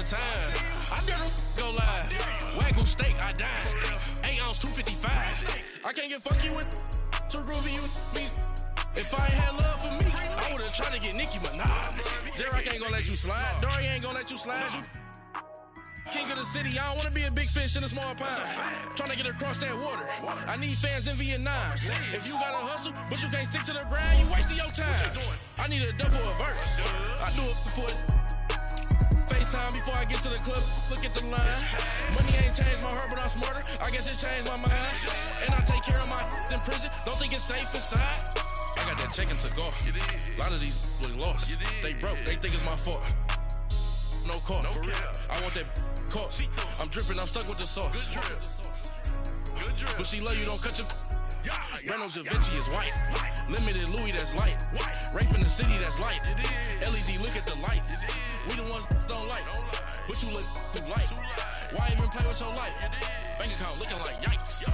the time. I dare them go live. Wagyu steak, I dine. 8 ounce, 255. I can't get funky with too groovy you me. If I ain't had love for me, I would've tried to get Nicki Minaj. J-Rock ain't gonna let you slide. Dory ain't gonna let you slide. You king of the city, I don't wanna be a big fish in a small pond. Trying to get across that water. I need fans in Vietnam. If you gotta hustle, but you can't stick to the grind, you wasting your time. I need a double a verse. I do it for FaceTime before I get to the club. Look at the line. Money ain't changed my heart, but I'm smarter. I guess it changed my mind. And I take care of my in prison. Don't think it's safe inside. I got that check-in to go. A lot of these look lost. They broke. They think it's my fault. No call, for real. I want that caught. I'm dripping, I'm stuck with the sauce. But she love you, don't cut your. Breno Javinci is white. Limited Louis, that's light. Rape in the city, that's light. LED, look at the lights. We the ones don't like. But you look too light. Why even play with your life? Bank account looking like yikes.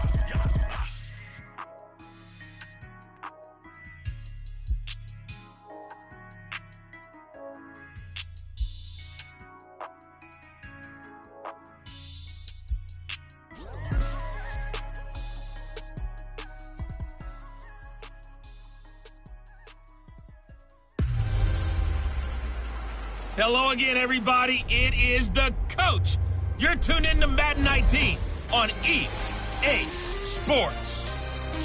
Hello again, everybody. It is the coach. You're tuned in to Madden 19 on EA Sports.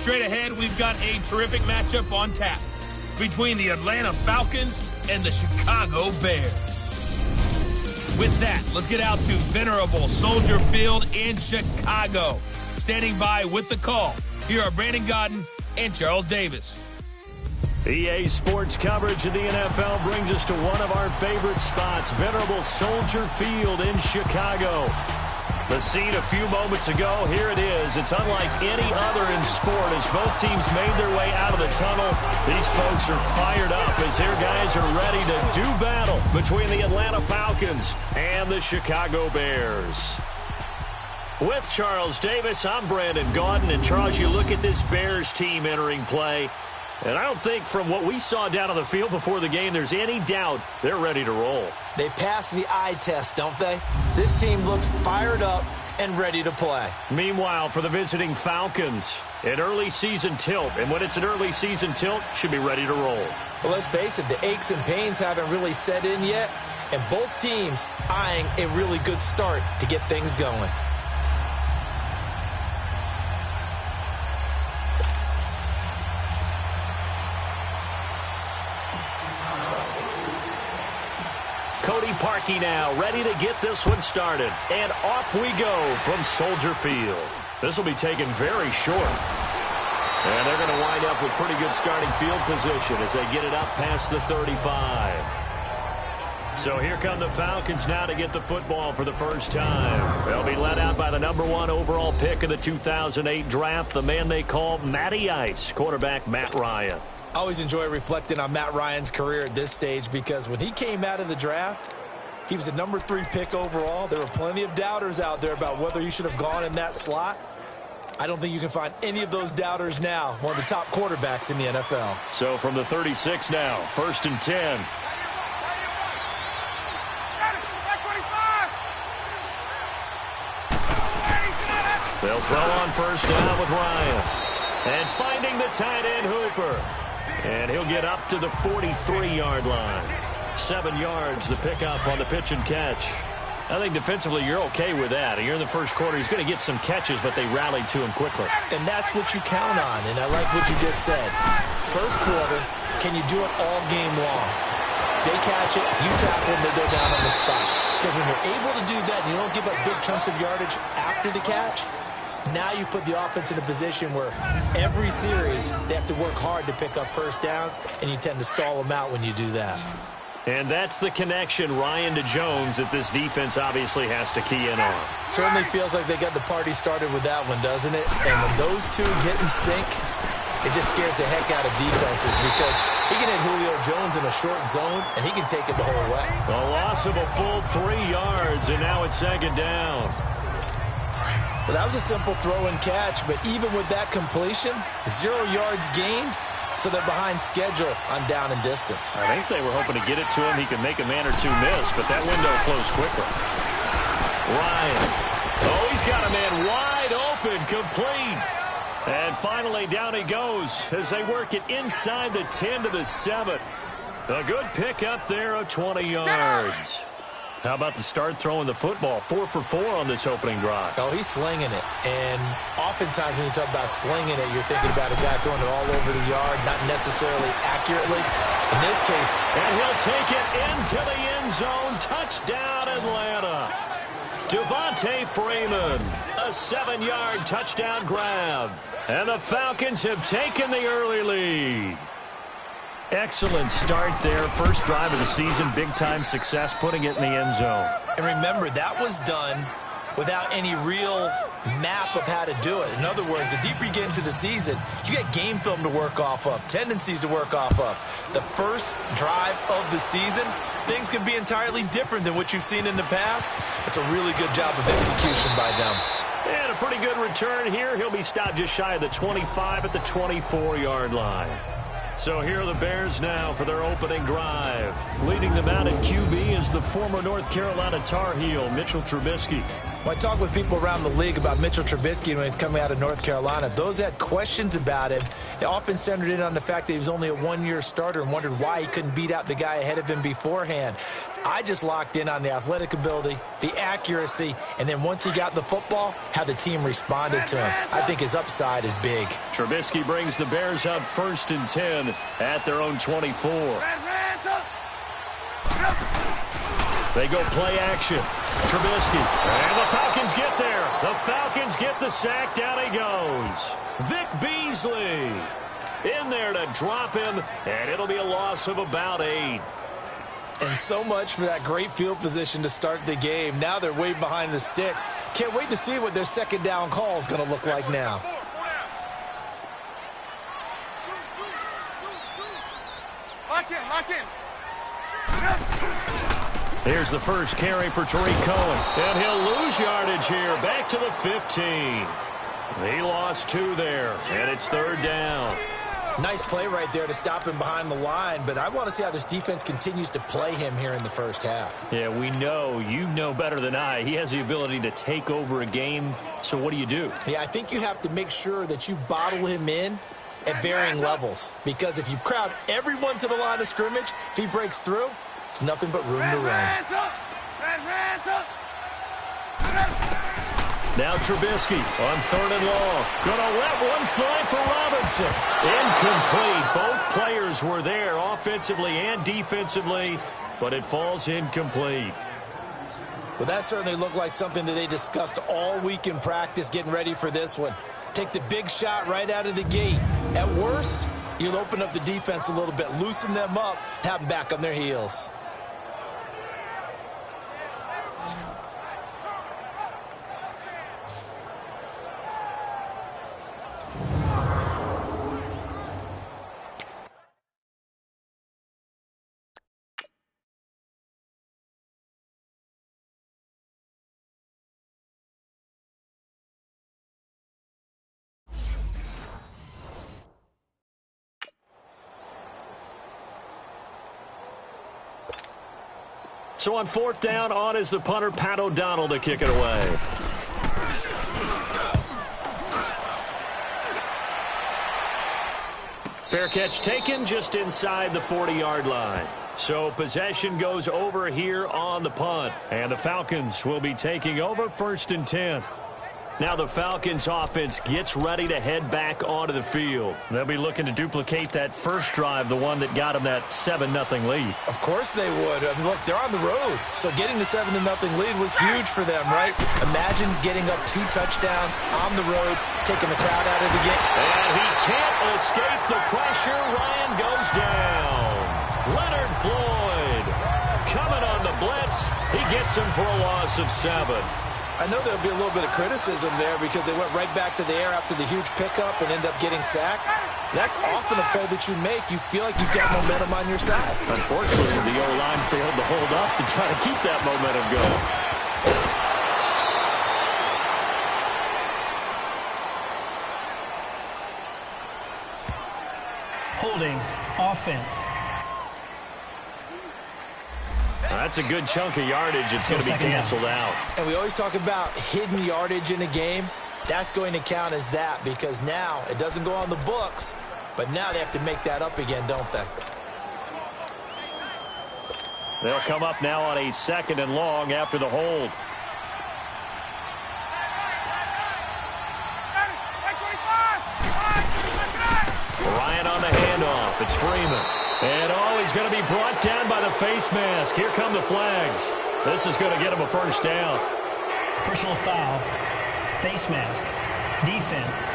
Straight ahead, we've got a terrific matchup on tap between the Atlanta Falcons and the Chicago Bears. With that, let's get out to venerable Soldier Field in Chicago. Standing by with the call, here are Brandon Godden and Charles Davis. EA Sports coverage of the NFL brings us to one of our favorite spots, venerable Soldier Field in Chicago. The scene a few moments ago, here it is. It's unlike any other in sport as both teams made their way out of the tunnel. These folks are fired up as their guys are ready to do battle between the Atlanta Falcons and the Chicago Bears. With Charles Davis, I'm Brandon Gaudin. And Charles, you look at this Bears team entering play, and I don't think from what we saw down on the field before the game there's any doubt they're ready to roll. They passed the eye test, don't they? This team looks fired up and ready to play. Meanwhile, for the visiting Falcons, an early season tilt. And when it's an early season tilt, should be ready to roll. Well, let's face it, the aches and pains haven't really set in yet. And both teams eyeing a really good start to get things going. Cody Parkey now, ready to get this one started. And off we go from Soldier Field. This will be taken very short. And they're going to wind up with pretty good starting field position as they get it up past the 35. So here come the Falcons now to get the football for the first time. They'll be led out by the #1 overall pick of the 2008 draft, the man they call Matty Ice, quarterback Matt Ryan. I always enjoy reflecting on Matt Ryan's career at this stage because when he came out of the draft, he was the #3 pick overall. There were plenty of doubters out there about whether he should have gone in that slot. I don't think you can find any of those doubters now. One of the top quarterbacks in the NFL. So from the 36 now, 1st and 10. They'll throw on first down with Ryan. And finding the tight end Hooper. And he'll get up to the 43-yard line. 7 yards, the pickup on the pitch and catch. I think defensively you're okay with that. You're in the first quarter. He's going to get some catches, but they rallied to him quickly. And that's what you count on, and I like what you just said. First quarter, can you do it all game long? They catch it, you tackle them, they go down on the spot. Because when you're able to do that and you don't give up big chunks of yardage after the catch, now you put the offense in a position where every series they have to work hard to pick up first downs, and you tend to stall them out when you do that. And that's the connection, Ryan to Jones, that this defense obviously has to key in on. Certainly feels like they got the party started with that one, doesn't it? And when those two get in sync, it just scares the heck out of defenses because he can hit Julio Jones in a short zone, and he can take it the whole way. A loss of a full 3 yards, and now it's 2nd down. Well, that was a simple throw and catch, but even with that completion, 0 yards gained, so they're behind schedule on down and distance. I think they were hoping to get it to him. He could make a man or two miss, but that window closed quickly. Ryan. Oh, he's got a man wide open, complete. And finally, down he goes as they work it inside the 10 to the 7. A good pick up there of 20 yards. How about the start throwing the football? 4 for 4 on this opening drive. Oh, he's slinging it. And oftentimes when you talk about slinging it, you're thinking about a guy throwing it all over the yard, not necessarily accurately. In this case, and he'll take it into the end zone. Touchdown, Atlanta. Devontae Freeman, a 7-yard touchdown grab. And the Falcons have taken the early lead. Excellent start there. First drive of the season, big-time success, putting it in the end zone. And remember, that was done without any real map of how to do it. In other words, the deeper you get into the season, you get game film to work off of, tendencies to work off of. The first drive of the season, things can be entirely different than what you've seen in the past. It's a really good job of execution by them. And a pretty good return here. He'll be stopped just shy of the 25 at the 24-yard line. So here are the Bears now for their opening drive. Leading them out at QB is the former North Carolina Tar Heel, Mitchell Trubisky. When I talk with people around the league about Mitchell Trubisky when he's coming out of North Carolina, those that had questions about him, it often centered in on the fact that he was only a one-year starter and wondered why he couldn't beat out the guy ahead of him beforehand. I just locked in on the athletic ability, the accuracy, and then once he got the football, how the team responded to him. I think his upside is big. Trubisky brings the Bears up 1st and 10 at their own 24. They go play action. Trubisky. And the Falcons get there. The Falcons get the sack. Down he goes. Vic Beasley in there to drop him, and it'll be a loss of about 8. And so much for that great field position to start the game. Now they're way behind the sticks. Can't wait to see what their second down call is going to look like now. Lock in. Here's the first carry for Tariq Cohen. And he'll lose yardage here. Back to the 15. He lost 2 there. And it's 3rd down. Nice play right there to stop him behind the line. But I want to see how this defense continues to play him here in the first half. Yeah, we know. You know better than I. He has the ability to take over a game. So what do you do? Yeah, I think you have to make sure that you bottle him in at varying levels. Because if you crowd everyone to the line of scrimmage, if he breaks through, it's nothing but room to run. Now Trubisky on 3rd and long. Gonna let one fly for Robinson. Incomplete. Both players were there offensively and defensively, but it falls incomplete. Well, that certainly looked like something that they discussed all week in practice getting ready for this one. Take the big shot right out of the gate. At worst, you'll open up the defense a little bit, loosen them up, have them back on their heels. So on 4th down, on is the punter, Pat O'Donnell, to kick it away. Fair catch taken just inside the 40-yard line. So possession goes over here on the punt. And the Falcons will be taking over 1st and 10. Now the Falcons offense gets ready to head back onto the field. They'll be looking to duplicate that first drive, the one that got them that 7-0 lead. Of course they would. I mean, look, they're on the road. So getting the 7-0 lead was huge for them, right? Imagine getting up 2 touchdowns on the road, taking the crowd out of the game. And he can't escape the pressure. Ryan goes down. Leonard Floyd coming on the blitz. He gets him for a loss of 7. I know there'll be a little bit of criticism there because they went right back to the air after the huge pickup and end up getting sacked. That's often a play that you make. You feel like you've got momentum on your side. Unfortunately, the O-line failed to hold up to try to keep that momentum going. offense. That's a good chunk of yardage. It's going to be canceled out. And we always talk about hidden yardage in a game. That's going to count as that because now it doesn't go on the books, but now they have to make that up again, don't they? They'll come up now on a 2nd and long after the hold. Ryan on the handoff. It's Freeman. And he's going to be brought down by the face mask. Here come the flags. This is going to get him a first down. Personal foul. Face mask. Defense.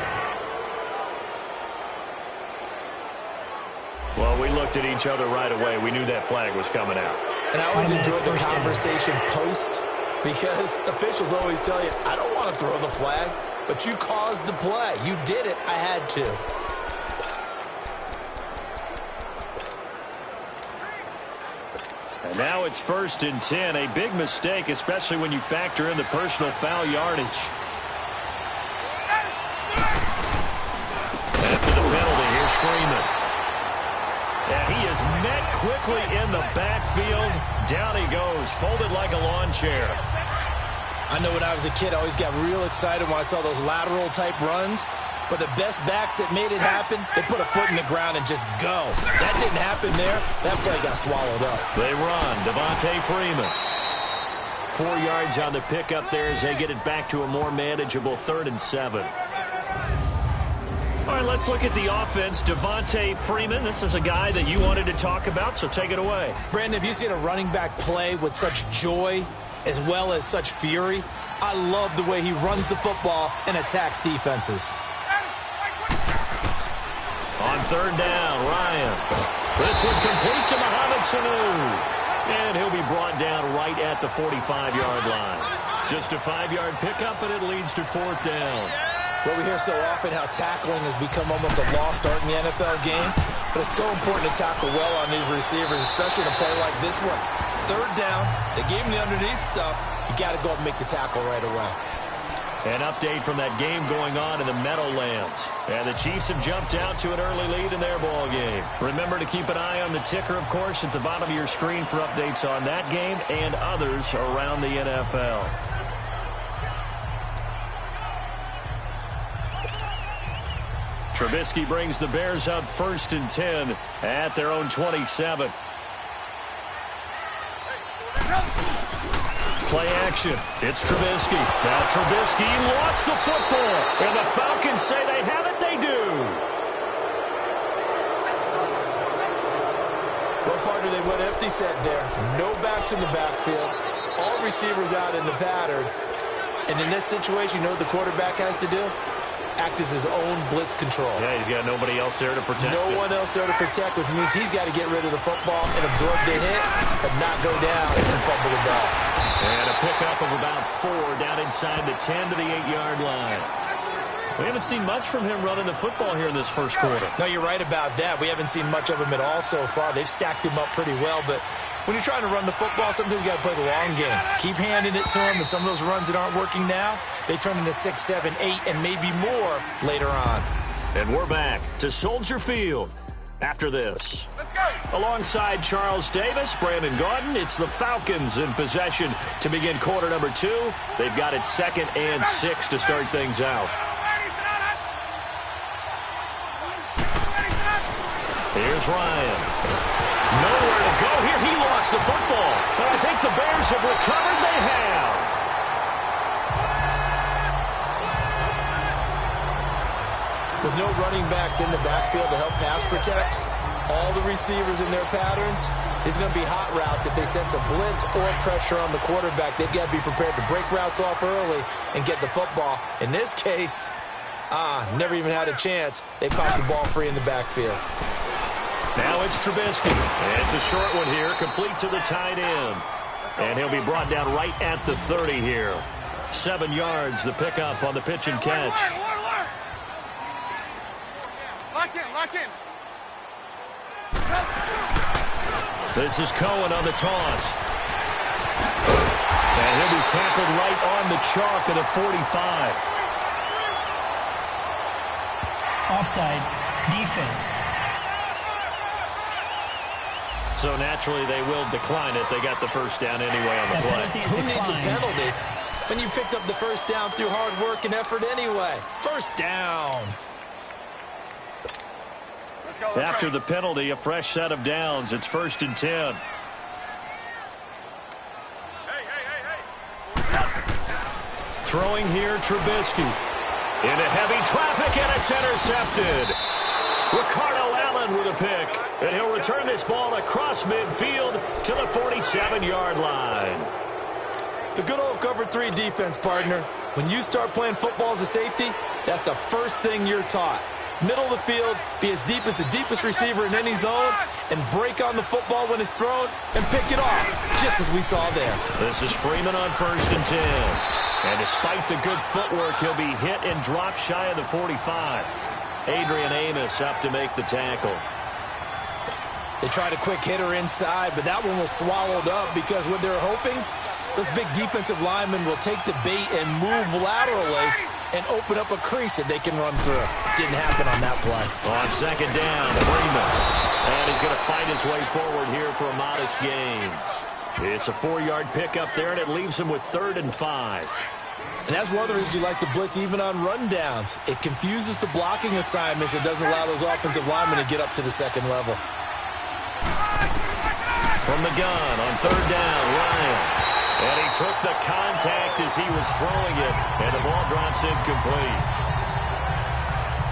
Well, we looked at each other right away. We knew that flag was coming out. And I always enjoy the conversation post because officials always tell you, I don't want to throw the flag, but you caused the play. You did it. I had to. And now it's 1st and 10. A big mistake, especially when you factor in the personal foul yardage. After the penalty, here's Freeman. And he is met quickly in the backfield. Down he goes, folded like a lawn chair. I know when I was a kid, I always got real excited when I saw those lateral-type runs. But the best backs that made it happen, they put a foot in the ground and just go. That didn't happen there. That play got swallowed up. They run. Devontae Freeman. 4 yards on the pickup there as they get it back to a more manageable 3rd and 7. All right, let's look at the offense. Devontae Freeman, this is a guy that you wanted to talk about, so take it away. Brandon, have you seen a running back play with such joy as well as such fury? I love the way he runs the football and attacks defenses. On 3rd down, Ryan. This one complete to Mohamed Sanu. And he'll be brought down right at the 45-yard line. Just a 5-yard pickup, and it leads to 4th down. Well, we hear so often how tackling has become almost a lost art in the NFL game. But it's so important to tackle well on these receivers, especially in a play like this one. 3rd down, they gave him the underneath stuff. You got to go up and make the tackle right away. An update from that game going on in the Meadowlands. And the Chiefs have jumped out to an early lead in their ball game. Remember to keep an eye on the ticker, of course, at the bottom of your screen for updates on that game and others around the NFL. Trubisky brings the Bears up 1st and 10 at their own 27. Play action. It's Trubisky. Now Trubisky lost the football. And the Falcons say they have it. They do. Well, partner, they went empty set there. No backs in the backfield. All receivers out in the pattern. And in this situation, you know what the quarterback has to do? Act as his own blitz control. Yeah, he's got nobody else there to protect No one else there to protect, which means he's got to get rid of the football and absorb the hit, but not go down and fumble the ball. And a pickup of about 4 down inside the 10 to the 8-yard line. We haven't seen much from him running the football here in this first quarter. No, you're right about that. We haven't seen much of him at all so far. They've stacked him up pretty well, but when you're trying to run the football, sometimes you got to play the long game. Keep handing it to him, and some of those runs that aren't working now, they turn into 6, 7, 8, and maybe more later on. And we're back to Soldier Field after this. Let's go. Alongside Charles Davis, Brandon Gaudin, it's the Falcons in possession to begin quarter number 2. They've got it 2nd and 6 to start things out. Here's Ryan. Nowhere to go here. He lost the football. But I think the Bears have recovered. They have. With no running backs in the backfield to help pass protect, all the receivers in their patterns, it's going to be hot routes. If they sense a blitz or pressure on the quarterback, they've got to be prepared to break routes off early and get the football. In this case, never even had a chance. They popped the ball free in the backfield. Now it's Trubisky. And it's a short one here, complete to the tight end. And he'll be brought down right at the 30 here. 7 yards, the pickup on the pitch and catch. Lock in, lock in. This is Cohen on the toss. And he'll be tackled right on the chalk of the 45. Offside. Defense. So naturally, they will decline it. They got the first down anyway on the play. Who needs a penalty when you picked up the first down through hard work and effort anyway? First down. After the penalty, a fresh set of downs. It's 1st and 10. Throwing here, Trubisky. Into heavy traffic, and it's intercepted. Ricardo Allen with a pick. And he'll return this ball across midfield to the 47-yard line. The good old cover 3 defense, partner. When you start playing football as a safety, that's the first thing you're taught. Middle of the field, be as deep as the deepest receiver in any zone, and break on the football when it's thrown, and pick it off, just as we saw there. This is Freeman on 1st and 10. And despite the good footwork, he'll be hit and dropped shy of the 45. Adrian Amos up to make the tackle. They tried a quick hitter inside, but that one was swallowed up because what they're hoping, those big defensive linemen will take the bait and move laterally and open up a crease that they can run through. Didn't happen on that play. On 2nd down, Freeman. And he's going to fight his way forward here for a modest gain. It's a 4-yard pickup there, and it leaves him with 3rd and 5. And that's one of the reasons you like to blitz even on rundowns. It confuses the blocking assignments. It doesn't allow those offensive linemen to get up to the second level. From the gun on 3rd down, Ryan. And he took the contact as he was throwing it, and the ball drops incomplete.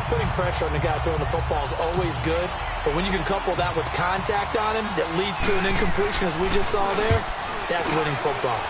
Putting pressure on the guy throwing the football is always good, but when you can couple that with contact on him that leads to an incompletion, as we just saw there, that's winning football.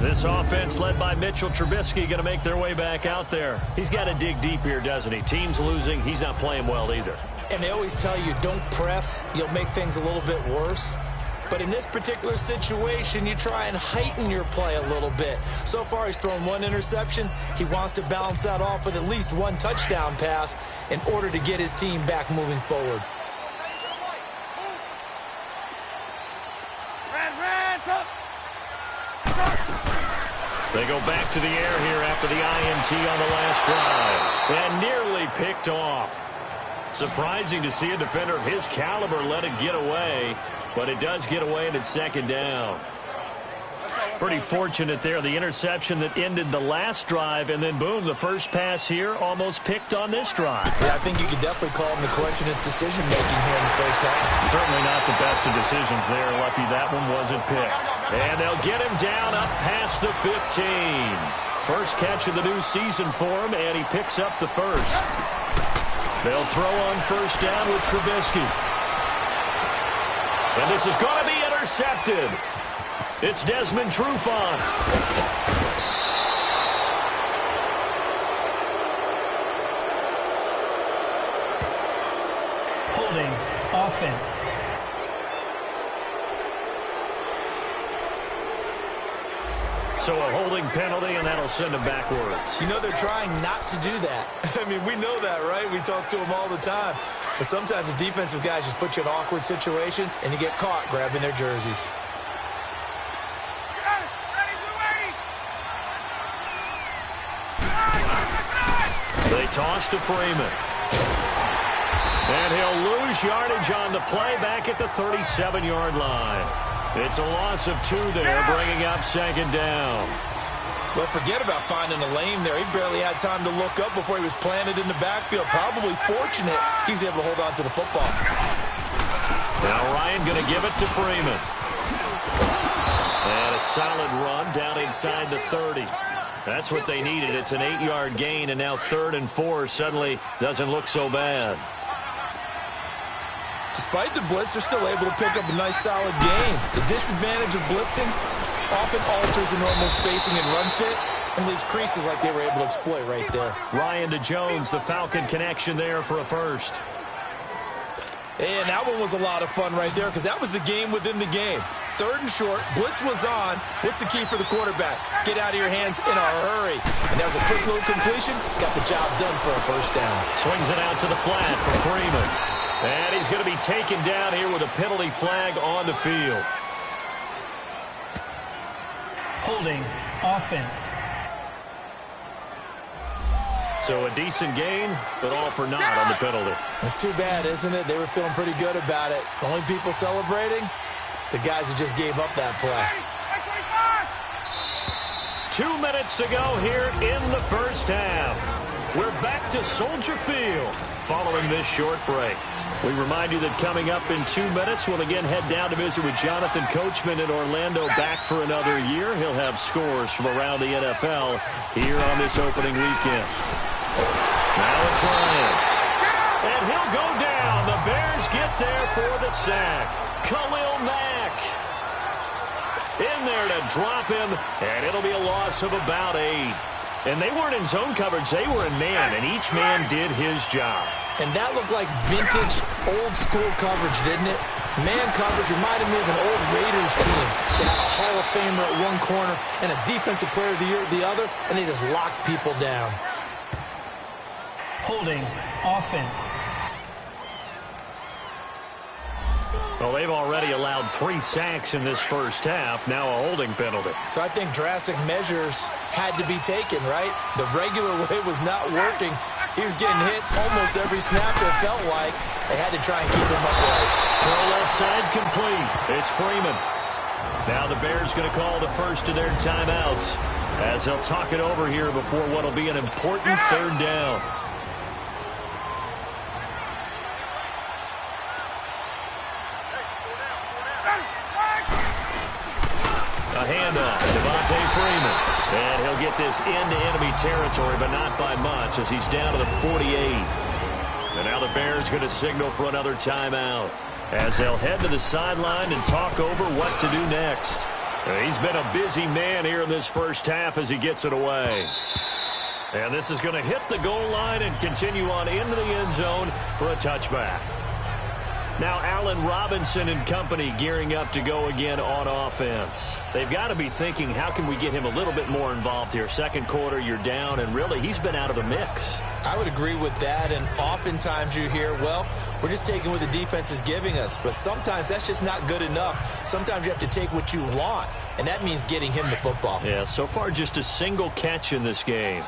This offense led by Mitchell Trubisky going to make their way back out there. He's got to dig deep here, doesn't he? Team's losing. He's not playing well either. And they always tell you, don't press. You'll make things a little bit worse. But in this particular situation, you try and heighten your play a little bit. So far, he's thrown 1 interception. He wants to balance that off with at least 1 touchdown pass in order to get his team back moving forward. They go back to the air here after the INT on the last drive. And nearly picked off. Surprising to see a defender of his caliber let it get away. But it does get away, and it's 2nd down. Pretty fortunate there. The interception that ended the last drive, and then, boom, the first pass here almost picked on this drive. Yeah, I think you could definitely call him to question his decision-making here in the first half. Certainly not the best of decisions there. Lucky that one wasn't picked. And they'll get him down up past the 15. First catch of the new season for him, and he picks up the first. They'll throw on 1st down with Trubisky. And this is going to be intercepted. It's Desmond Trufant. Holding offense. So a holding penalty, and that'll send him backwards. You know they're trying not to do that. I mean, we know that, right? We talk to them all the time. But sometimes the defensive guys just put you in awkward situations, and you get caught grabbing their jerseys. They toss to Freeman. And he'll lose yardage on the play back at the 37-yard line. It's a loss of 2 there, bringing up 2nd down. Well, forget about finding a lane there. He barely had time to look up before he was planted in the backfield. Probably fortunate he was able to hold on to the football. Now Ryan going to give it to Freeman. And a solid run down inside the 30. That's what they needed. It's an 8-yard gain, and now 3rd and 4 suddenly doesn't look so bad. Despite the blitz, they're still able to pick up a nice, solid gain. The disadvantage of blitzing often alters the normal spacing and run fits and leaves creases like they were able to exploit right there. Ryan to Jones, the Falcon connection there for a first. And that one was a lot of fun right there because that was the game within the game. 3rd and short, blitz was on. What's the key for the quarterback? Get out of your hands in a hurry. And that was a quick little completion. Got the job done for a first down. Swings it out to the flat for Freeman. And he's going to be taken down here with a penalty flag on the field. Holding offense. So a decent gain, but all for naught on the penalty. It's too bad, isn't it? They were feeling pretty good about it. The only people celebrating, the guys who just gave up that play. 2 minutes to go here in the first half. We're back to Soldier Field following this short break. We remind you that coming up in 2 minutes, we'll again head down to visit with Jonathan Coachman in Orlando, back for another year. He'll have scores from around the NFL here on this opening weekend. Now it's Ryan. And he'll go down. The Bears get there for the sack. Khalil Mack in there to drop him, and it'll be a loss of about 8. And they weren't in zone coverage. They were in man, and each man did his job. And that looked like vintage, old-school coverage, didn't it? Man coverage reminded me of an old Raiders team. They had a Hall of Famer at one corner and a Defensive Player of the Year at the other, and they just locked people down. Holding offense. Well, they've already allowed 3 sacks in this first half, now a holding penalty. So I think drastic measures had to be taken, right? The regular way was not working. He was getting hit almost every snap, it felt like. They had to try and keep him upright. Throw left side complete. It's Freeman. Now the Bears going to call the first of their timeouts as they'll talk it over here before what will be an important third down. A handoff, Devontae Freeman. And he'll get this into enemy territory, but not by much as he's down to the 48. And now the Bears going to signal for another timeout as they'll head to the sideline and talk over what to do next. He's been a busy man here in this first half as he gets it away. And this is going to hit the goal line and continue on into the end zone for a touchback. Now Allen Robinson and company gearing up to go again on offense. They've got to be thinking, how can we get him a little bit more involved here? Second quarter, you're down, and really, he's been out of the mix. I would agree with that, and oftentimes you hear, well, we're just taking what the defense is giving us. But sometimes that's just not good enough. Sometimes you have to take what you want, and that means getting him the football. Yeah, so far just a single catch in this game.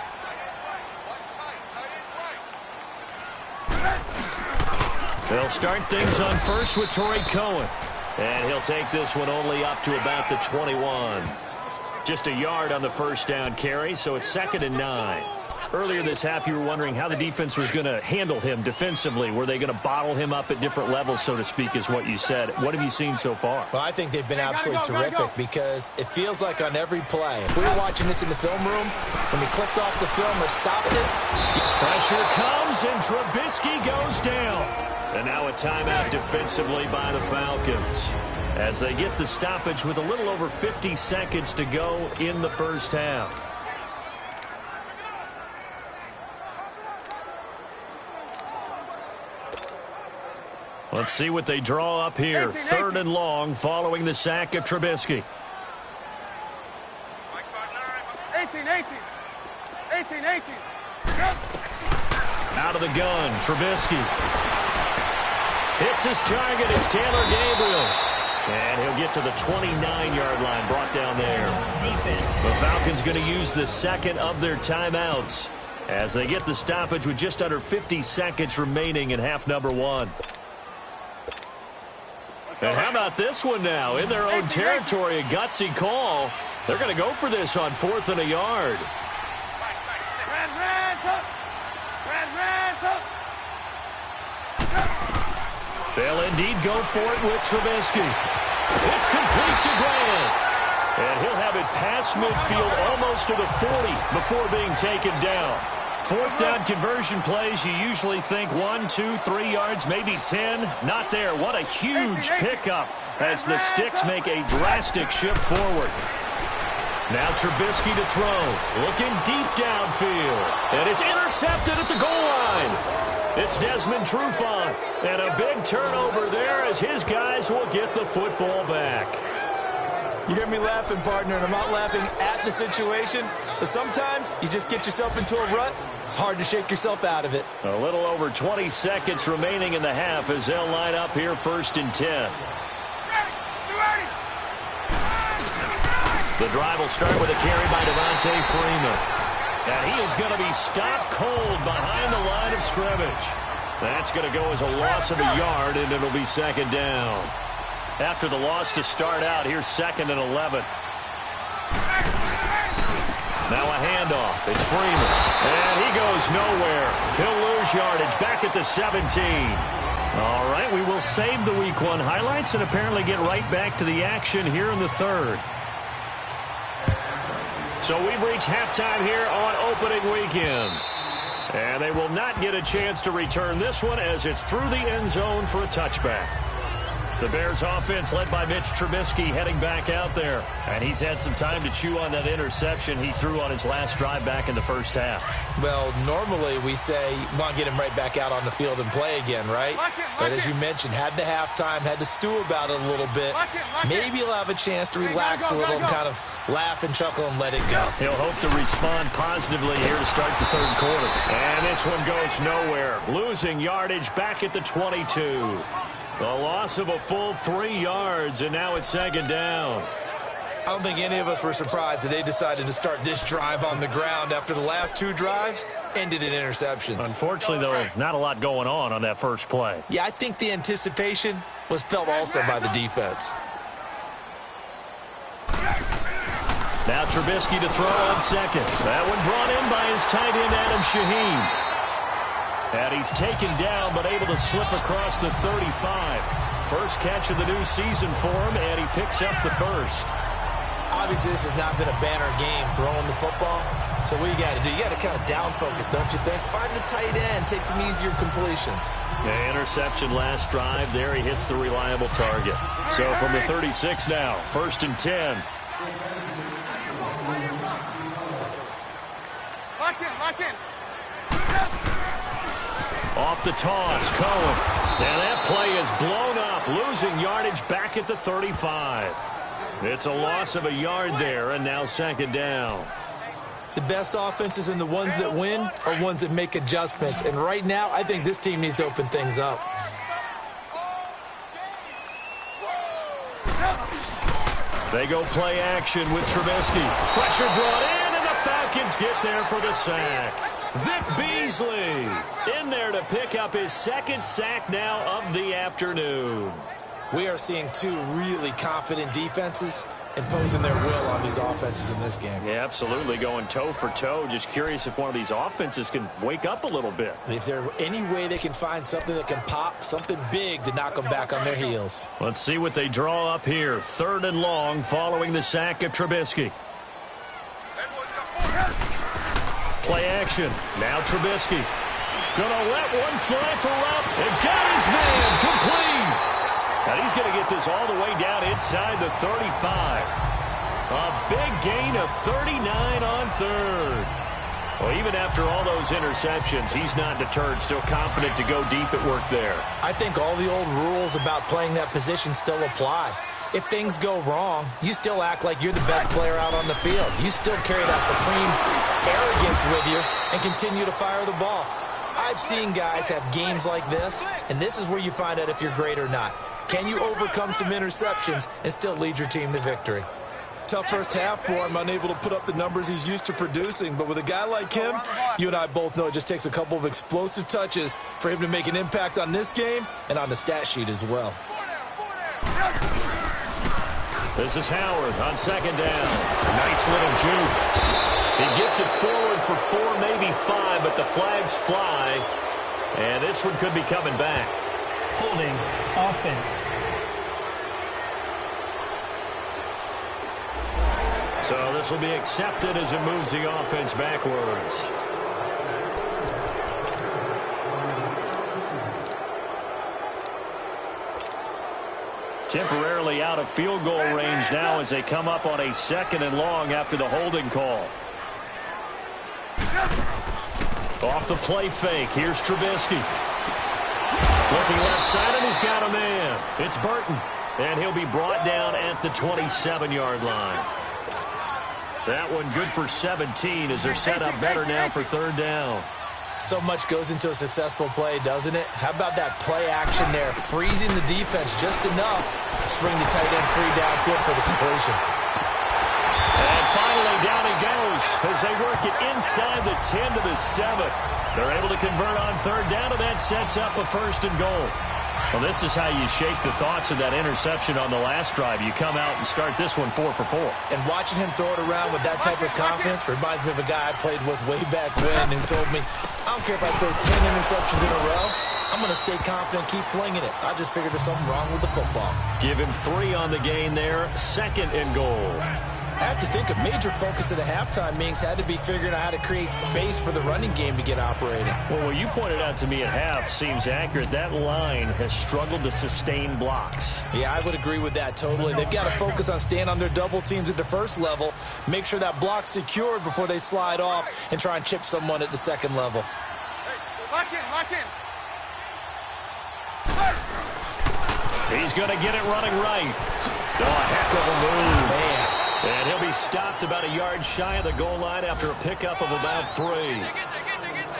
They'll start things on first with Torrey Cohen. And he'll take this one only up to about the 21. Just a yard on the first down carry, so it's 2nd and 9. Earlier this half, you were wondering how the defense was going to handle him defensively. Were they going to bottle him up at different levels, so to speak, is what you said. What have you seen so far? Well, I think they've been absolutely terrific because it feels like on every play, if we were watching this in the film room, when they clicked off the film or stopped it. Pressure comes, and Trubisky goes down. And now a timeout defensively by the Falcons as they get the stoppage with a little over 50 seconds to go in the first half. Let's see what they draw up here. 3rd and long following the sack of Trubisky. 18. Out of the gun, Trubisky. Hits his target. It's Taylor Gabriel. And he'll get to the 29-yard line, brought down there. Defense. The Falcons going to use the second of their timeouts as they get the stoppage with just under 50 seconds remaining in half number 1. And how about this one now? In their own territory, a gutsy call. They're going to go for this on 4th and a yard. They'll indeed go for it with Trubisky. It's complete to Grant. And he'll have it past midfield almost to the 40 before being taken down. 4th down conversion plays, you usually think 1, 2, 3 yards, maybe 10. Not there. What a huge pickup as the Sticks make a drastic shift forward. Now Trubisky to throw. Looking deep downfield. And it's intercepted at the goal line. It's Desmond Trufant. And a big turnover there as his guys will get the football back. You hear me laughing, partner, and I'm not laughing at the situation, but sometimes you just get yourself into a rut. It's hard to shake yourself out of it. A little over 20 seconds remaining in the half as they'll line up here 1st and 10. The drive will start with a carry by Devontae Freeman. And he is going to be stopped cold behind the line of scrimmage. That's going to go as a loss of a yard, and it'll be 2nd down. After the loss to start out, here's 2nd and 11. Now a handoff. It's Freeman. And he goes nowhere. He'll lose yardage back at the 17. All right, we will save the Week 1 highlights and apparently get right back to the action here in the 3rd. So we've reached halftime here on opening weekend. And they will not get a chance to return this one as it's through the end zone for a touchback. The Bears offense led by Mitch Trubisky heading back out there. And he's had some time to chew on that interception he threw on his last drive back in the first half. Well, normally we say, want to get him right back out on the field and play again, right? But as you mentioned, had the halftime, had to stew about it a little bit. Maybe he'll have a chance to relax a little and kind of laugh and chuckle and let it go. He'll hope to respond positively here to start the 3rd quarter. And this one goes nowhere. Losing yardage back at the 22. The loss of a full 3 yards, and now it's 2nd down. I don't think any of us were surprised that they decided to start this drive on the ground after the last 2 drives ended in interceptions. Unfortunately, though, not a lot going on that first play. Yeah, I think the anticipation was felt also by the defense. Now Trubisky to throw on 2nd. That one brought in by his tight end, Adam Shaheen. And he's taken down, but able to slip across the 35. First catch of the new season for him, and he picks up the first. Obviously, this has not been a banner game throwing the football. So what you got to do, you got to kind of down focus, don't you think? Find the tight end, take some easier completions. Yeah, interception last drive. There he hits the reliable target. So from the 36 now, 1st and 10. Lock in. Off the toss, Cohen. And that play is blown up, losing yardage back at the 35. It's a loss of a yard there, and now 2nd down. The best offenses and the ones that win are ones that make adjustments. And right now, I think this team needs to open things up. They go play action with Trubisky. Pressure brought in, and the Falcons get there for the sack. Vic Beasley in there to pick up his 2nd sack now of the afternoon. We are seeing 2 really confident defenses imposing their will on these offenses in this game. Yeah, absolutely, going toe for toe. Just curious if one of these offenses can wake up a little bit. Is there any way they can find something that can pop, something big to knock them back on their heels? Let's see what they draw up here. 3rd and long following the sack of Trubisky. Play action. Now Trubisky. Gonna let one fly for Rupp. And got his man complete. And he's gonna get this all the way down inside the 35. A big gain of 39 on 3rd. Well, even after all those interceptions, he's not deterred. Still confident to go deep at work there. I think all the old rules about playing that position still apply. If things go wrong, you still act like you're the best player out on the field. You still carry that supreme arrogance with you and continue to fire the ball. I've seen guys have games like this, and this is where you find out if you're great or not. Can you overcome some interceptions and still lead your team to victory? Tough first half for him, unable to put up the numbers he's used to producing. But with a guy like him, you and I both know it just takes a couple of explosive touches for him to make an impact on this game and on the stat sheet as well. This is Howard on 2nd down. Nice little juke. He gets it forward for 4, maybe 5, but the flags fly. And this one could be coming back. Holding offense. So this will be accepted as it moves the offense backwards. Temporarily out of field goal range now as they come up on a 2nd and long after the holding call. Off the play fake. Here's Trubisky. Looking left side, and he's got a man. It's Burton. And he'll be brought down at the 27-yard line. That one good for 17 as they're set up better now for third down. So much goes into a successful play, doesn't it? How about that play action there? Freezing the defense just enough to bring the tight end free downfield for the completion. And finally, down he goes as they work it inside the 10 to the 7. They're able to convert on third down, and that sets up a 1st and goal. Well, this is how you shake the thoughts of that interception on the last drive. You come out and start this one 4 for 4. And watching him throw it around with that type of confidence reminds me of a guy I played with way back when who told me, I don't care if I throw 10 interceptions in a row. I'm going to stay confident, keep flinging it. I just figured there's something wrong with the football. Give him 3 on the gain there. 2nd and goal. I have to think a major focus at a halftime meetings had to be figuring out how to create space for the running game to get operating. Well, what you pointed out to me at half seems accurate. That line has struggled to sustain blocks. Yeah, I would agree with that totally. They've got to focus on staying on their double teams at the first level, make sure that block's secured before they slide off and try and chip someone at the second level. Hey, lock in, lock in. He's going to get it running right. Oh, a heck of a move. Man. And he'll be stopped about a yard shy of the goal line after a pickup of about 3.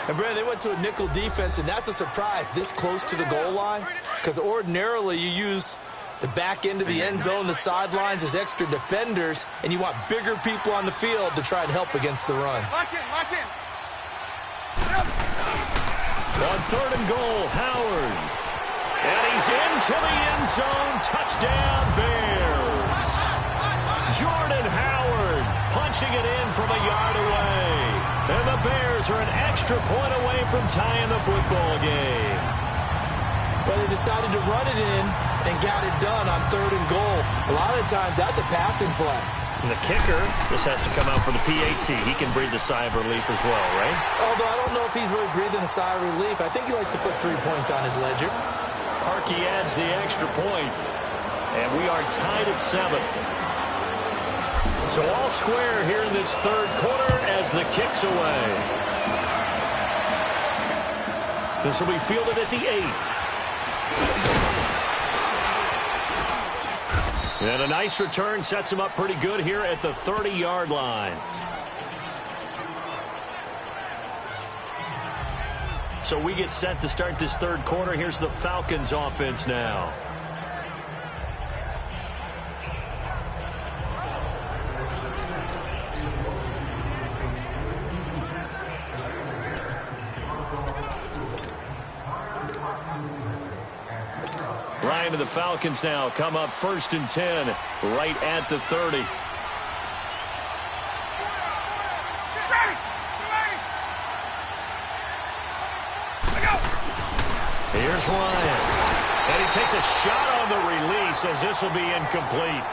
And, Brandon, they went to a nickel defense, and that's a surprise this close to the goal line because ordinarily you use the back end of the end zone, the sidelines as extra defenders, and you want bigger people on the field to try and help against the run. Lock in, lock in. On 3rd and goal, Howard. And he's into the end zone. Touchdown, Bears. Jordan Howard punching it in from a yard away. And the Bears are an extra point away from tying the football game. But they decided to run it in and got it done on 3rd and goal. A lot of times that's a passing play. And the kicker, this has to come out for the PAT. He can breathe a sigh of relief as well, right? Although I don't know if he's really breathing a sigh of relief. I think he likes to put 3 points on his ledger. Harkey adds the extra point. And we are tied at 7. So all square here in this 3rd quarter as the kick's away. This will be fielded at the 8. And a nice return sets him up pretty good here at the 30-yard line. So we get set to start this 3rd quarter. Here's the Falcons offense now. Ryan and the Falcons now come up 1st and 10 right at the 30. Here's Ryan. And he takes a shot on the release as this will be incomplete.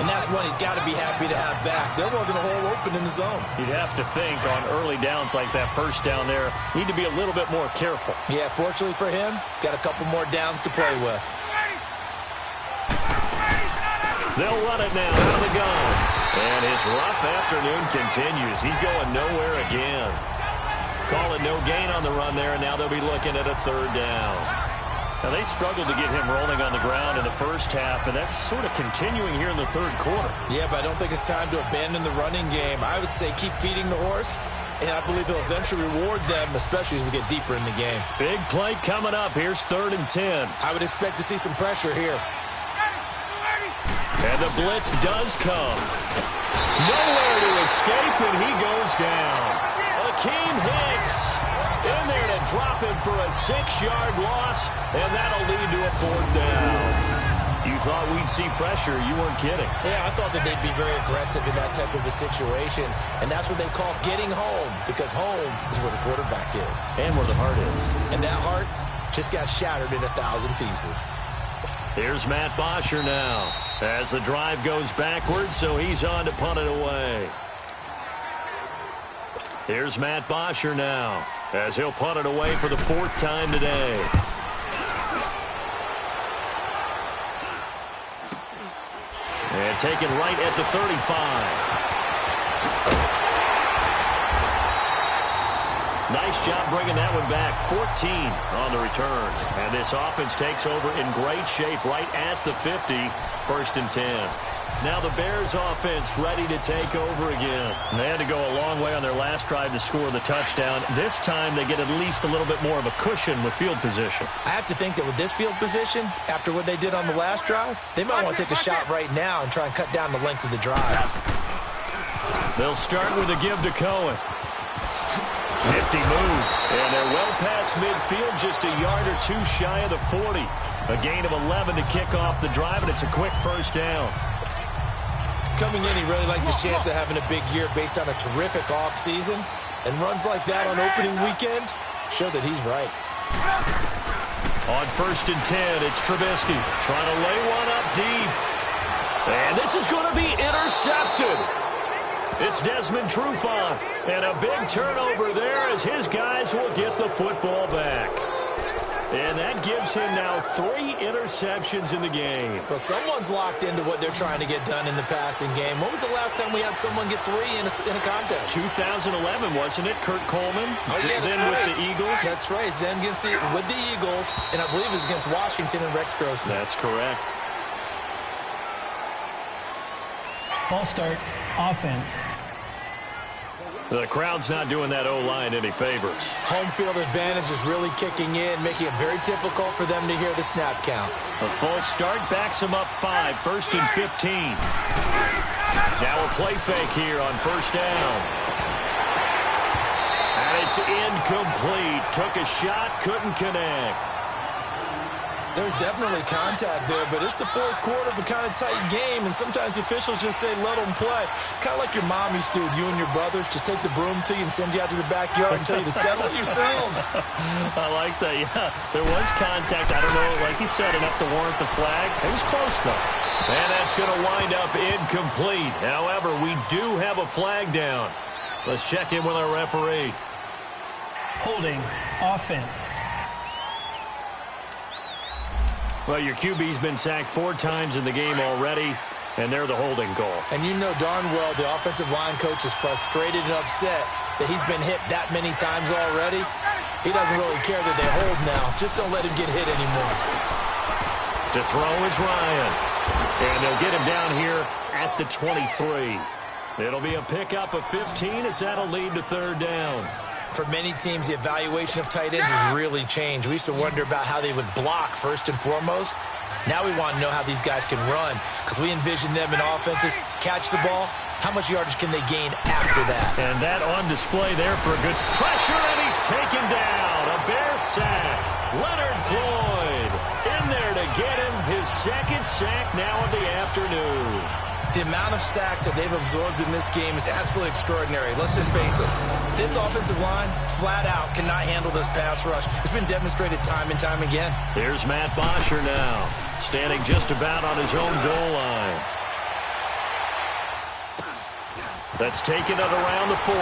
And that's one he's got to be happy to have back. There wasn't a hole open in the zone. You'd have to think on early downs like that first down there, need to be a little bit more careful. Yeah, fortunately for him, got a couple more downs to play with. They'll run it now out of the gun. And his rough afternoon continues. He's going nowhere again. Call it no gain on the run there, and now they'll be looking at a 3rd down. Now, they struggled to get him rolling on the ground in the first half, and that's sort of continuing here in the 3rd quarter. Yeah, but I don't think it's time to abandon the running game. I would say keep feeding the horse, and I believe he'll eventually reward them, especially as we get deeper in the game. Big play coming up. Here's 3rd and 10. I would expect to see some pressure here. And the blitz does come. Nowhere to escape, and he goes down. Akeem Hicks in there to drop him for a 6-yard loss, and that'll lead to a 4th down. You thought we'd see pressure. You weren't kidding. Yeah, I thought that they'd be very aggressive in that type of a situation, and that's what they call getting home, because home is where the quarterback is. And where the heart is. And that heart just got shattered in 1,000 pieces. Here's Matt Bosher now as the drive goes backwards, so he's on to punt it away. Here's Matt Bosher now as he'll punt it away for the 4th time today. And taken right at the 35. Nice Nice job bringing that one back. 14 on the return. And this offense takes over in great shape right at the 50. 1st and 10. Now the Bears offense ready to take over again. They had to go a long way on their last drive to score the touchdown. This time they get at least a little bit more of a cushion with field position. I have to think that with this field position, after what they did on the last drive, they might want to take a shot right now and try and cut down the length of the drive. They'll start with a give to Cohen. Nifty move. And they're well past midfield, just a yard or two shy of the 40. A gain of 11 to kick off the drive, and it's a quick 1st down. Coming in, he really liked his chance of having a big year based on a terrific offseason. And runs like that on opening weekend show that he's right. On 1st and 10, it's Trubisky trying to lay one up deep. And this is going to be intercepted. It's Desmond Trufant. And a big turnover there as his guys will get the football back. And that gives him now 3 interceptions in the game. Well, someone's locked into what they're trying to get done in the passing game. When was the last time we had someone get 3 in a contest? 2011, wasn't it? Kurt Coleman. Oh, yeah, then right. with the Eagles. That's right. Then with the Eagles, and I believe it was against Washington and Rex Grossman. That's correct. False start, offense. The crowd's not doing that O-line any favors. Home field advantage is really kicking in, making it very difficult for them to hear the snap count. A false start backs them up 5, 1st and 15. Now a play fake here on 1st down. And it's incomplete. Took a shot, couldn't connect. There's definitely contact there, but it's the 4th quarter of a kind of tight game, and sometimes officials just say, let them play. Kind of like your mom used to, you and your brothers, just take the broom to you and send you out to the backyard and tell you to settle it yourselves. I like that, yeah. There was contact. I don't know, like you said, enough to warrant the flag. It was close, though. And that's going to wind up incomplete. However, we do have a flag down. Let's check in with our referee. Holding, offense. Well, your QB's been sacked 4 times in the game already, and they're the holding call. And you know darn well the offensive line coach is frustrated and upset that he's been hit that many times already. He doesn't really care that they hold now. Just don't let him get hit anymore. To throw is Ryan. And they'll get him down here at the 23. It'll be a pickup of 15 as that'll lead to 3rd down. For many teams, the evaluation of tight ends has really changed. We used to wonder about how they would block first and foremost. Now we want to know how these guys can run, because we envision them in offenses catch the ball. How much yardage can they gain after that? And that on display there for a good pressure, and he's taken down. A Bear sack. Leonard Floyd in there to get him his 2nd sack now of the afternoon. The amount of sacks that they've absorbed in this game is absolutely extraordinary. Let's just face it. This offensive line, flat out, cannot handle this pass rush. It's been demonstrated time and time again. Here's Matt Bosher now, standing just about on his own goal line. That's taken it around the 40.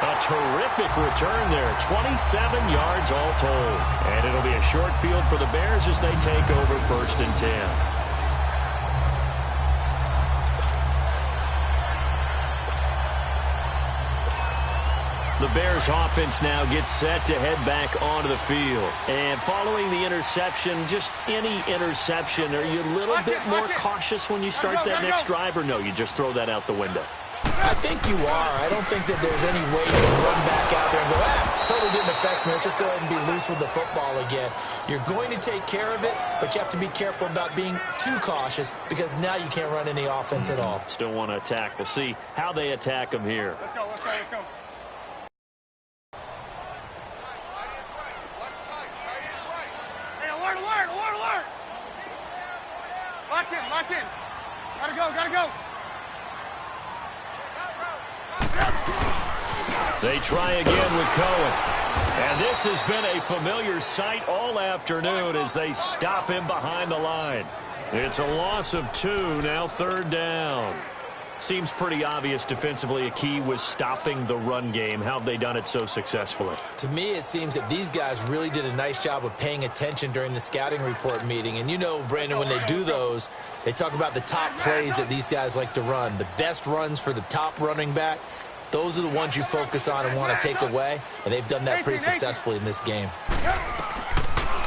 A terrific return there. 27 yards all told. And it'll be a short field for the Bears as they take over 1st and 10. The Bears offense now gets set to head back onto the field. And following the interception, just any interception, are you a little bit more cautious when you start that next drive, or no, you just throw that out the window? I think you are. I don't think that there's any way you can run back out there and go, totally didn't affect me. Let's just go ahead and be loose with the football again. You're going to take care of it, but you have to be careful about being too cautious, because now you can't run any offense at all. Still want to attack. We'll see how they attack them here. Let's go, let's go, let's go. Hey, alert, alert, alert, alert! Lock in, lock in. Gotta go, gotta go. They try again with Cohen. And this has been a familiar sight all afternoon as they stop him behind the line. It's a loss of 2, now 3rd down. Seems pretty obvious defensively a key was stopping the run game. How have they done it so successfully? To me, it seems that these guys really did a nice job of paying attention during the scouting report meeting. And you know, Brandon, when they do those, they talk about the top plays that these guys like to run. The best runs for the top running back, those are the ones you focus on and want to take away. And they've done that pretty successfully in this game.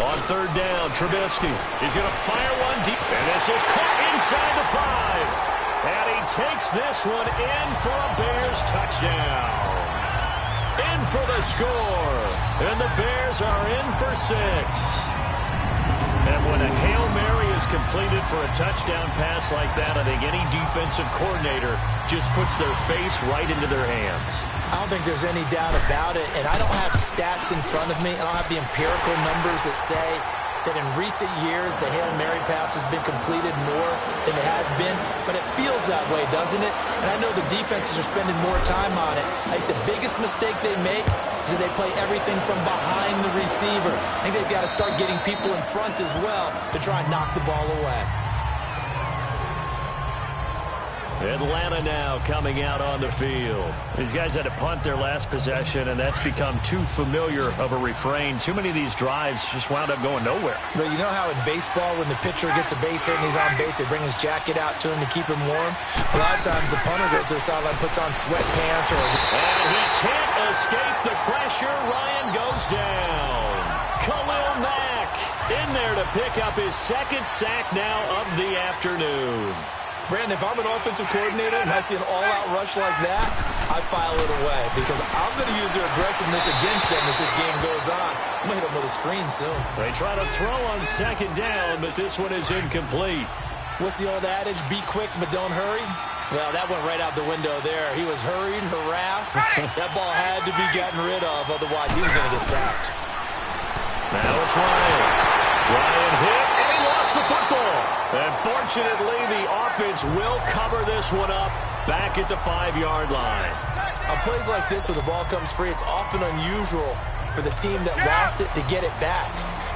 On third down, Trubisky. He's going to fire one deep. And this is caught inside the 5. And he takes this one in for a Bears touchdown. In for the score. And the Bears are in for 6. And when a Hail Mary is completed for a touchdown pass like that, I think any defensive coordinator just puts their face right into their hands. I don't think there's any doubt about it, and I don't have stats in front of me. I don't have the empirical numbers that say that in recent years the Hail Mary pass has been completed more than it has been, but it feels that way, doesn't it? And I know the defenses are spending more time on it. I think the biggest mistake they make is that they play everything from behind the receiver. I think they've got to start getting people in front as well to try and knock the ball away. Atlanta now coming out on the field. These guys had to punt their last possession, and that's become too familiar of a refrain. Too many of these drives just wound up going nowhere. But you know how in baseball, when the pitcher gets a base hit and he's on base, they bring his jacket out to him to keep him warm? A lot of times the punter goes to the sideline, puts on sweatpants. And he can't escape the pressure. Ryan goes down. Khalil Mack in there to pick up his second sack now of the afternoon. Brandon, if I'm an offensive coordinator and I see an all-out rush like that, I file it away because I'm going to use their aggressiveness against them as this game goes on. I'm going to hit them with a screen soon. They try to throw on second down, but this one is incomplete. What's the old adage? Be quick, but don't hurry? Well, that went right out the window there. He was hurried, harassed. That ball had to be gotten rid of, otherwise he was going to get sacked. Now it's Ryan. Ryan hit, and he lost the football. And fortunately, the offense will cover this one up back at the 5-yard line. On plays like this where the ball comes free, it's often unusual for the team that lost it to get it back.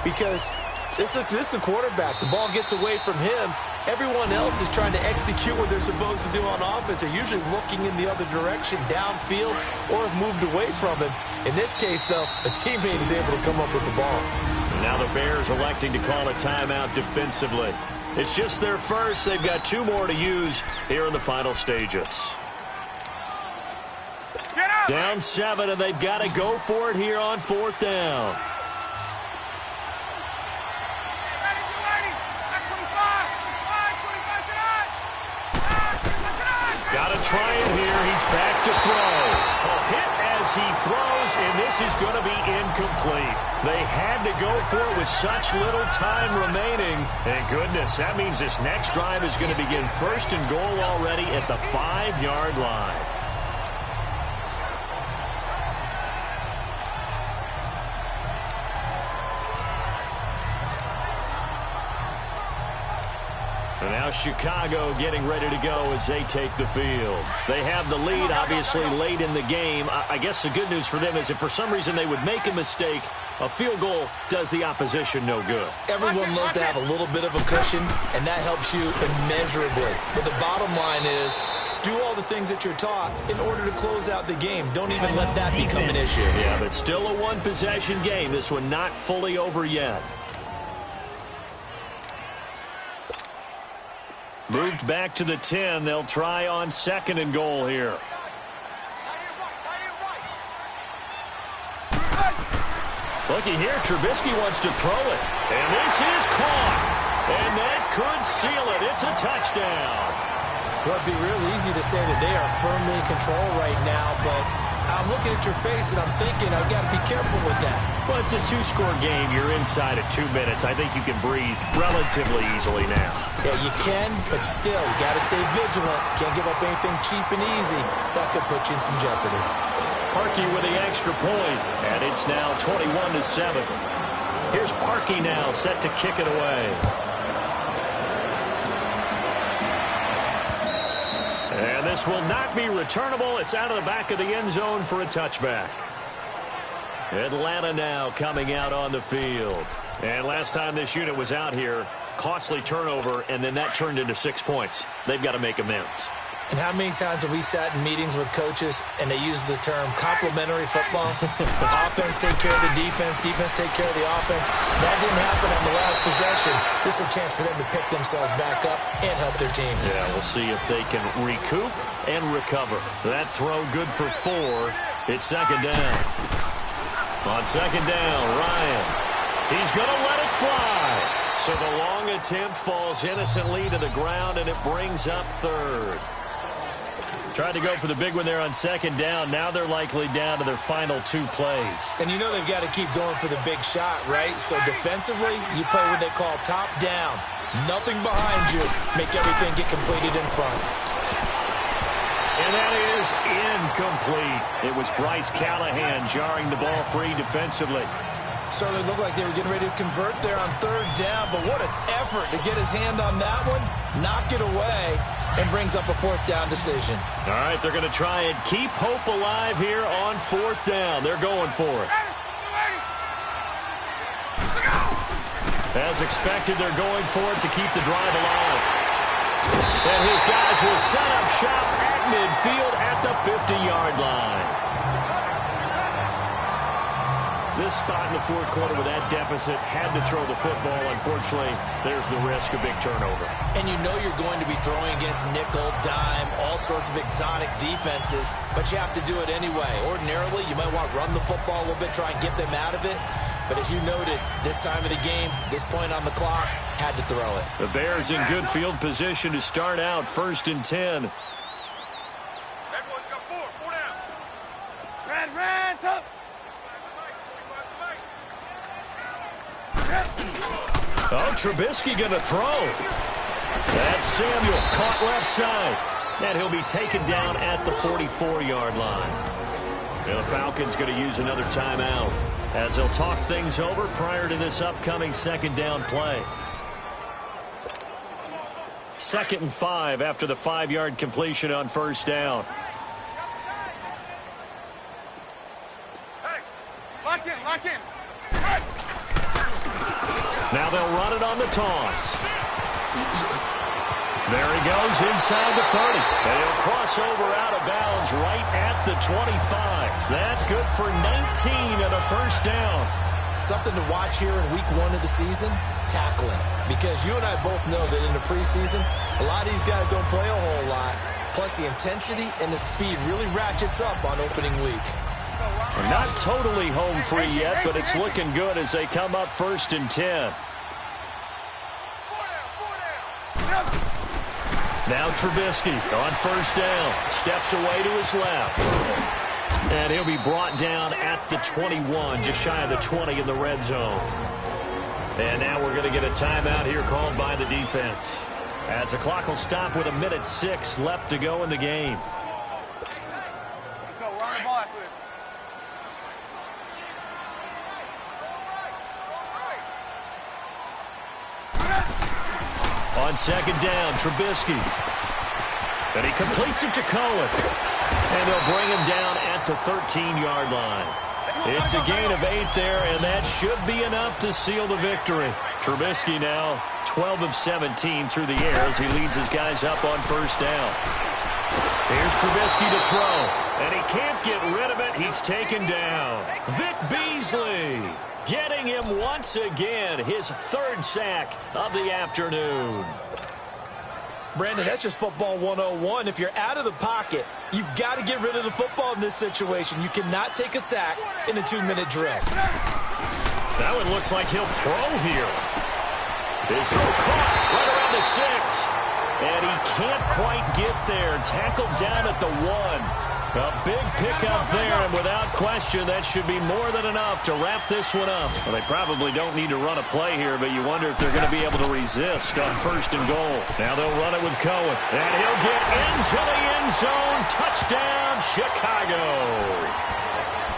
Because this is the quarterback. The ball gets away from him. Everyone else is trying to execute what they're supposed to do on offense. They're usually looking in the other direction, downfield, or have moved away from him. In this case, though, a teammate is able to come up with the ball. Now the Bears electing to call a timeout defensively. It's just their first. They've got 2 more to use here in the final stages. Down 7, and they've got to go for it here on 4th down. Got to try it here. He's back to throw. A hit as he throws, and this is going to be incomplete. They had to go for it with such little time remaining. And goodness, that means this next drive is going to begin 1st and goal already at the 5-yard line. And now Chicago getting ready to go as they take the field. They have the lead, obviously, late in the game. I guess the good news for them is if for some reason they would make a mistake, a field goal does the opposition no good. Everyone loves to have a little bit of a cushion, and that helps you immeasurably. But the bottom line is, do all the things that you're taught in order to close out the game. Don't even let that become an issue. Yeah, but still a one-possession game. This one not fully over yet. Moved back to the 10. They'll try on 2nd and goal here. Looky here, Trubisky wants to throw it. And this is caught. And that could seal it. It's a touchdown. Well, it'd be real easy to say that they are firmly in control right now, but I'm looking at your face and I'm thinking I've got to be careful with that. Well, it's a 2-score game. You're inside at 2 minutes. I think you can breathe relatively easily now. Yeah, you can, but still, you got to stay vigilant. Can't give up anything cheap and easy. That could put you in some jeopardy. Parkey with the extra point, and it's now 21-7. Here's Parkey now, set to kick it away. And this will not be returnable. It's out of the back of the end zone for a touchback. Atlanta now coming out on the field. And last time this unit was out here, costly turnover, and then that turned into 6 points. They've got to make amends. And how many times have we sat in meetings with coaches and they use the term complementary football? Offense take care of the defense, defense take care of the offense. That didn't happen on the last possession. This is a chance for them to pick themselves back up and help their team. Yeah, we'll see if they can recoup and recover. That throw good for 4. It's second down. On second down, Ryan. He's going to let it fly. So the long attempt falls innocently to the ground, and it brings up third. Tried to go for the big one there on second down. Now they're likely down to their final 2 plays. And you know they've got to keep going for the big shot, right? So defensively, you play what they call top down. Nothing behind you. Make everything get completed in front. And that is incomplete. It was Bryce Callahan jarring the ball free defensively. Certainly looked like they were getting ready to convert there on third down, but what an effort to get his hand on that one, knock it away, and brings up a 4th down decision. All right, they're going to try and keep hope alive here on 4th down. They're going for it. As expected, they're going for it to keep the drive alive. And his guys will set up shop at midfield at the 50-yard line. This spot in the 4th quarter with that deficit, had to throw the football. Unfortunately, there's the risk of big turnover. And you know you're going to be throwing against nickel, dime, all sorts of exotic defenses, but you have to do it anyway. Ordinarily, you might want to run the football a little bit, try and get them out of it. But as you noted, this time of the game, this point on the clock, had to throw it. The Bears in good field position to start out 1st and 10. Everyone's got 4 down. Red, top. Oh, Trubisky going to throw. That's Samuel, caught left side. And he'll be taken down at the 44-yard line. And the Falcons going to use another timeout as they'll talk things over prior to this upcoming 2nd down play. 2nd and 5 after the 5-yard completion on 1st down. Hey, lock in. Now they'll run it on the toss. There he goes inside the 30. And he'll cross over out of bounds right at the 25. That's good for 19 and a 1st down. Something to watch here in week 1 of the season, tackling. Because you and I both know that in the preseason, a lot of these guys don't play a whole lot. Plus the intensity and the speed really ratchets up on opening week. Not totally home free yet, but it's looking good as they come up 1st and 10. Now Trubisky on 1st down. Steps away to his left. And he'll be brought down at the 21, just shy of the 20 in the red zone. And now we're going to get a timeout here called by the defense, as the clock will stop with 1:06 left to go in the game. Let's go, run the ball after this. On 2nd down, Trubisky. And he completes it to Cohen. And they'll bring him down at the 13-yard line. It's a gain of 8 there, and that should be enough to seal the victory. Trubisky now 12 of 17 through the air as he leads his guys up on 1st down. Here's Trubisky to throw, and he can't get rid of it. He's taken down. Vic Beasley getting him once again, his 3rd sack of the afternoon. Brandon, that's just football 101. If you're out of the pocket, you've got to get rid of the football in this situation. You cannot take a sack in a 2-minute drill. That one looks like he'll throw here. His throw caught right around the 6. And he can't quite get there. Tackled down at the 1. A big pickup there, and without question, that should be more than enough to wrap this one up. Well, they probably don't need to run a play here, but you wonder if they're going to be able to resist on 1st and goal. Now they'll run it with Cohen, and he'll get into the end zone. Touchdown, Chicago.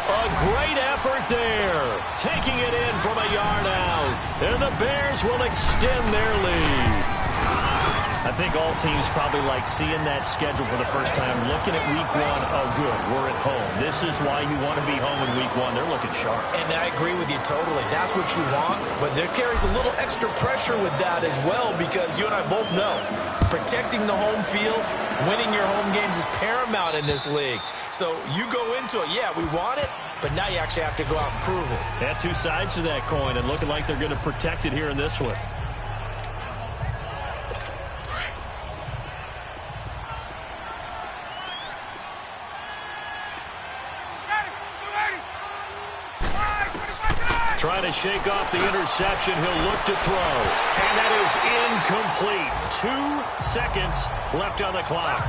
A great effort there, taking it in from a yard out, and the Bears will extend their lead. I think all teams probably like seeing that schedule for the first time, looking at week 1. Oh, good, we're at home. This is why you want to be home in week 1. They're looking sharp. And I agree with you totally. That's what you want, but there carries a little extra pressure with that as well, because you and I both know Protecting the home field, winning your home games is paramount in this league. So you go into it, yeah, we want it, but now you actually have to go out and prove it. Yeah, two sides to that coin, and looking like they're going to protect it here in this one. Trying to shake off the interception. He'll look to throw. And that is incomplete. 2 seconds left on the clock.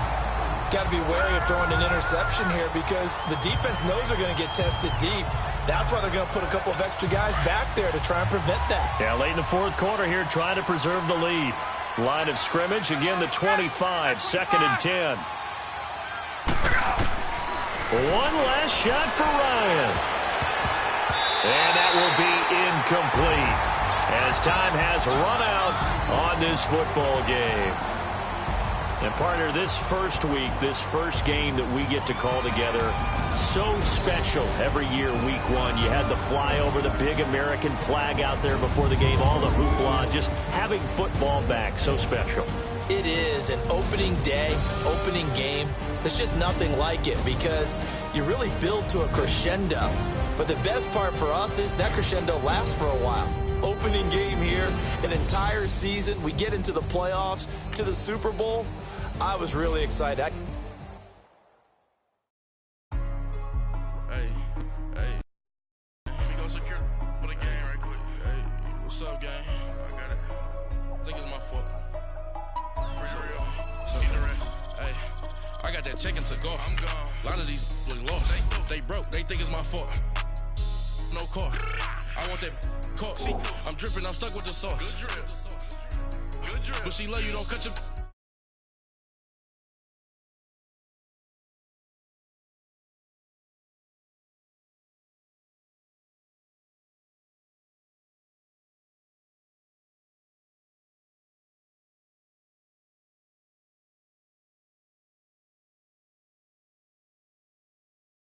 Got to be wary of throwing an interception here because the defense knows they're going to get tested deep. That's why they're going to put a couple of extra guys back there to try and prevent that. Yeah, late in the fourth quarter here, trying to preserve the lead. Line of scrimmage, again, the 25, 2nd and 10. One last shot for Ryan. And that will be incomplete as time has run out on this football game. And partner, this first week, this first game that we get to call together, so special every year, week 1. You had the flyover, the big American flag out there before the game, all the hoopla, just having football back, so special. It is an opening day, opening game. There's just nothing like it because you really build to a crescendo. But the best part for us is that crescendo lasts for a while. Opening game here, an entire season. We get into the playoffs, to the Super Bowl. I was really excited. Hey, let me go secure for the game right quick. Hey, what's up, gang? I got it. I think it's my fault. For real. Keep the rest. Hey, I got that check-in to go. I'm gone. A lot of these was lost. They broke. They think it's my fault. No car. I want that cost. I'm dripping. I'm stuck with the sauce. Good drip. But she love you. Don't cut your